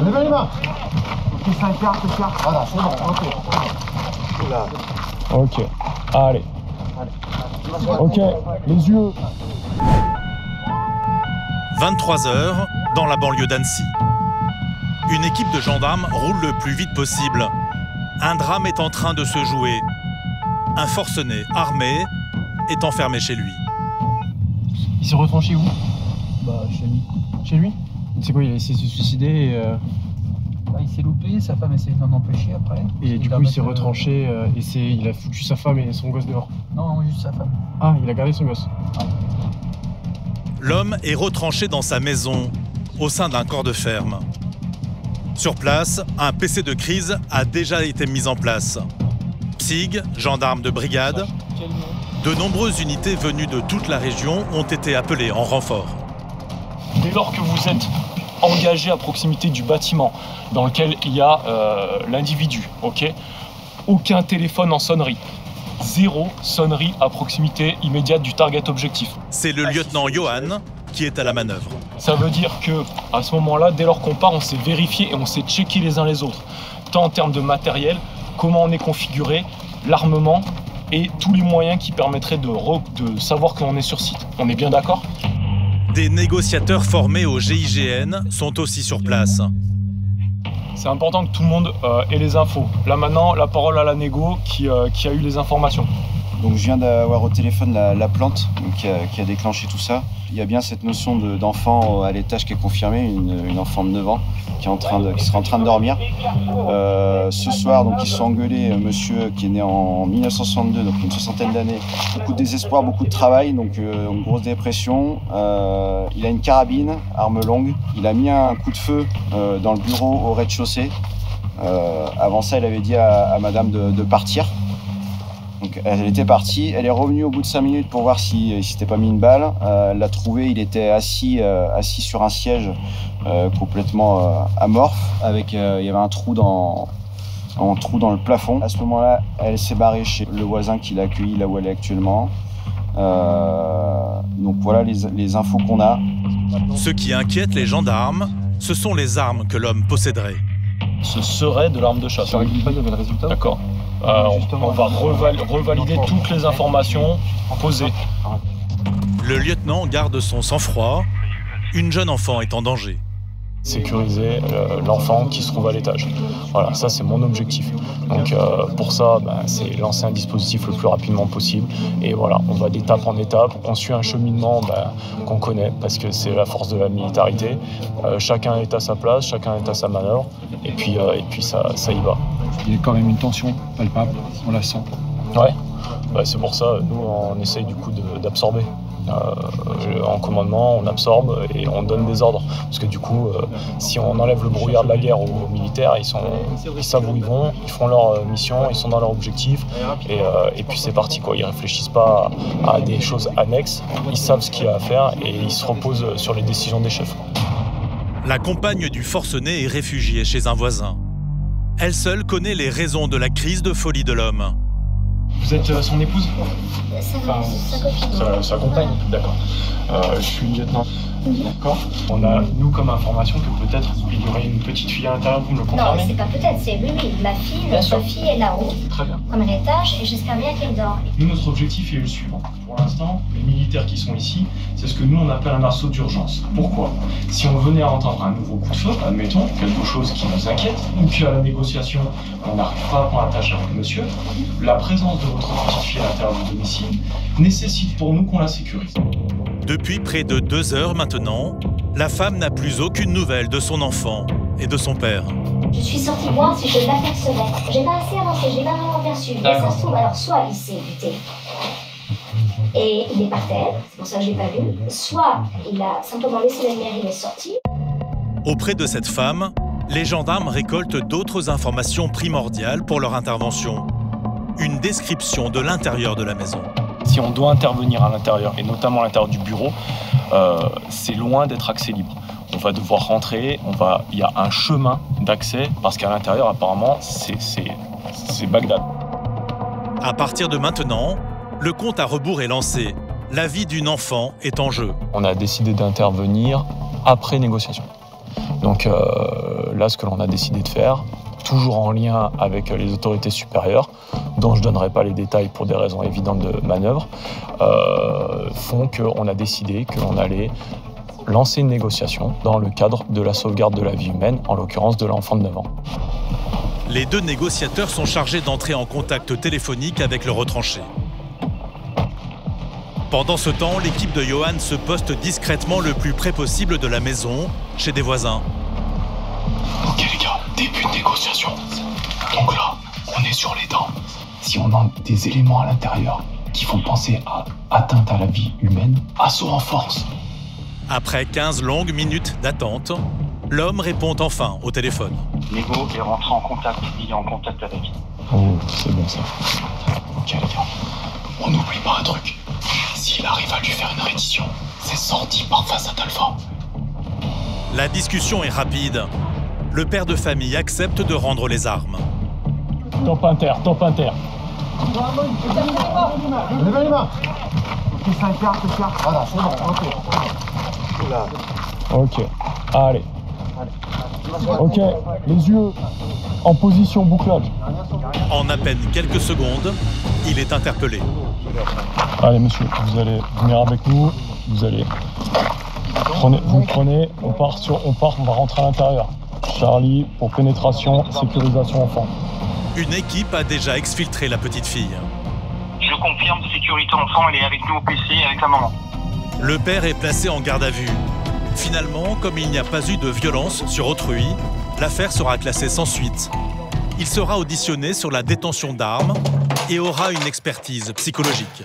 Levez les mains. Ok, ça écarte. Voilà, c'est bon, ok. Là. Ok, allez. Ok, les yeux. 23 heures dans la banlieue d'Annecy. Une équipe de gendarmes roule le plus vite possible. Un drame est en train de se jouer. Un forcené armé est enfermé chez lui. Il s'est retranché où? Bah, chez lui. Chez lui? C'est quoi, il a essayé de se suicider et Bah, il s'est loupé, sa femme essaie d'en empêcher après. et du coup il s'est retranché et il a foutu sa femme et son gosse dehors. Non, juste sa femme. Ah, il a gardé son gosse. L'homme est retranché dans sa maison, au sein d'un corps de ferme. Sur place, un PC de crise a déjà été mis en place. PSIG, gendarmes de brigade, de nombreuses unités venues de toute la région ont été appelées en renfort. Dès lors que vous êtes engagé à proximité du bâtiment dans lequel il y a l'individu, ok, aucun téléphone en sonnerie. 0 sonnerie à proximité immédiate du target objectif. C'est le lieutenant Johan qui est à la manœuvre. Ça veut dire que à ce moment-là, dès lors qu'on part, on s'est vérifié et on s'est checké les uns les autres. Tant en termes de matériel, comment on est configuré, l'armement et tous les moyens qui permettraient de savoir que l'on est sur site. On est bien d'accord ? Des négociateurs formés au GIGN sont aussi sur place. C'est important que tout le monde ait les infos. Là maintenant, la parole à la négo qui a eu les informations. Donc je viens d'avoir au téléphone la plante donc, qui a déclenché tout ça. Il y a bien cette notion d'enfant à l'étage qui est confirmée, une enfant de 9 ans qui serait en train de dormir. Ce soir, donc, ils se sont engueulés, monsieur qui est né en 1962, donc une soixantaine d'années. Beaucoup de désespoir, beaucoup de travail, donc une grosse dépression. Il a une carabine, arme longue. Il a mis un coup de feu dans le bureau au rez-de-chaussée. Avant ça, il avait dit à madame de partir. Donc elle était partie, elle est revenue au bout de 5 minutes pour voir s'il s'était pas mis une balle. Elle l'a trouvé, il était assis sur un siège complètement amorphe, avec il y avait un trou dans le plafond. À ce moment-là, elle s'est barrée chez le voisin qui l'a accueilli là où elle est actuellement. Donc voilà les infos qu'on a. Ce qui inquiète les gendarmes, ce sont les armes que l'homme posséderait. Ce serait de l'arme de chasse. Sur Equipa, il y avait le résultat. D'accord. On va revalider toutes les informations posées. Le lieutenant garde son sang-froid. Une jeune enfant est en danger. Sécuriser l'enfant qui se trouve à l'étage. Voilà, ça c'est mon objectif. Donc pour ça, c'est lancer un dispositif le plus rapidement possible. Et voilà, on va d'étape en étape. On suit un cheminement qu'on connaît parce que c'est la force de la militarité. Chacun est à sa place, chacun est à sa manœuvre. Et puis ça y va. Il y a quand même une tension palpable, on la sent. Ouais, c'est pour ça, nous on essaye du coup d'absorber. En commandement, on absorbe et on donne des ordres. Parce que du coup, si on enlève le brouillard de la guerre aux militaires, ils savent où ils vont, ils font leur mission, ils sont dans leur objectif. Et puis c'est parti, quoi. Ils réfléchissent pas à des choses annexes, ils savent ce qu'il y a à faire et ils se reposent sur les décisions des chefs. La compagne du forcené est réfugiée chez un voisin. Elle seule connaît les raisons de la crise de folie de l'homme. Vous êtes son épouse? Sa copine. Sa compagne, d'accord. Je suis lieutenant. D'accord. On a, nous, comme information que peut-être il y aurait une petite fille à l'intérieur, vous me le Non, confirmez? c'est pas peut-être, c'est oui. La fille, notre fille est là-haut, Très bien. comme à l'étage, et j'espère bien qu'elle dort. Nous, notre objectif est le suivant. Pour l'instant, les militaires qui sont ici, c'est ce que nous, on appelle un assaut d'urgence. Pourquoi? Si on venait à entendre un nouveau coup de feu, admettons, quelque chose qui nous inquiète, ou qu'à la négociation, on n'arrive pas à prendre la tâche avec monsieur, la présence de votre petite fille à l'intérieur du domicile nécessite pour nous qu'on la sécurise. Depuis près de 2 heures maintenant, la femme n'a plus aucune nouvelle de son enfant et de son père. Je suis sortie voir si je l'apercevais. J'ai pas assez avancé, j'ai pas vraiment aperçu. Et ça se trouve, alors soit il s'est buté et il est par terre, c'est pour ça que je l'ai pas vu, soit il a simplement laissé la lumière et il est sorti. Auprès de cette femme, les gendarmes récoltent d'autres informations primordiales pour leur intervention. Une description de l'intérieur de la maison. Si on doit intervenir à l'intérieur, et notamment à l'intérieur du bureau, c'est loin d'être accès libre. On va devoir rentrer, il y a un chemin d'accès, parce qu'à l'intérieur, apparemment, c'est Bagdad. À partir de maintenant, le compte à rebours est lancé. La vie d'une enfant est en jeu. On a décidé d'intervenir après négociation. Donc là, ce que l'on a décidé de faire, toujours en lien avec les autorités supérieures, dont je ne donnerai pas les détails pour des raisons évidentes de manœuvre, font qu'on a décidé que l'on allait lancer une négociation dans le cadre de la sauvegarde de la vie humaine, en l'occurrence de l'enfant de 9 ans. Les deux négociateurs sont chargés d'entrer en contact téléphonique avec le retranché. Pendant ce temps, l'équipe de Johan se poste discrètement le plus près possible de la maison, chez des voisins. Ok les gars, début de négociation. Donc là, on est sur les dents. Si on a des éléments à l'intérieur qui font penser à atteinte à la vie humaine, assaut en force. Après 15 longues minutes d'attente, l'homme répond enfin au téléphone. Nego est rentré en contact, il est en contact avec. Oh, c'est bon ça. Ok les gars, on n'oublie pas un truc. S'il arrive à lui faire une reddition, c'est sorti par façade alpha. La discussion est rapide. Le père de famille accepte de rendre les armes. Top inter, top inter. Levez les mains. Ok, ça écarte. Voilà, c'est bon, ok. Là. Ok, allez. Ok, les yeux en position bouclage. En à peine quelques secondes, il est interpellé. Allez monsieur, vous allez venir avec nous, vous allez... Vous prenez, on va rentrer à l'intérieur. Charlie, pour pénétration, sécurisation enfant. Une équipe a déjà exfiltré la petite fille. Je confirme, sécurité enfant, elle est avec nous au PC avec la maman. Le père est placé en garde à vue. Finalement, comme il n'y a pas eu de violence sur autrui, l'affaire sera classée sans suite. Il sera auditionné sur la détention d'armes et aura une expertise psychologique.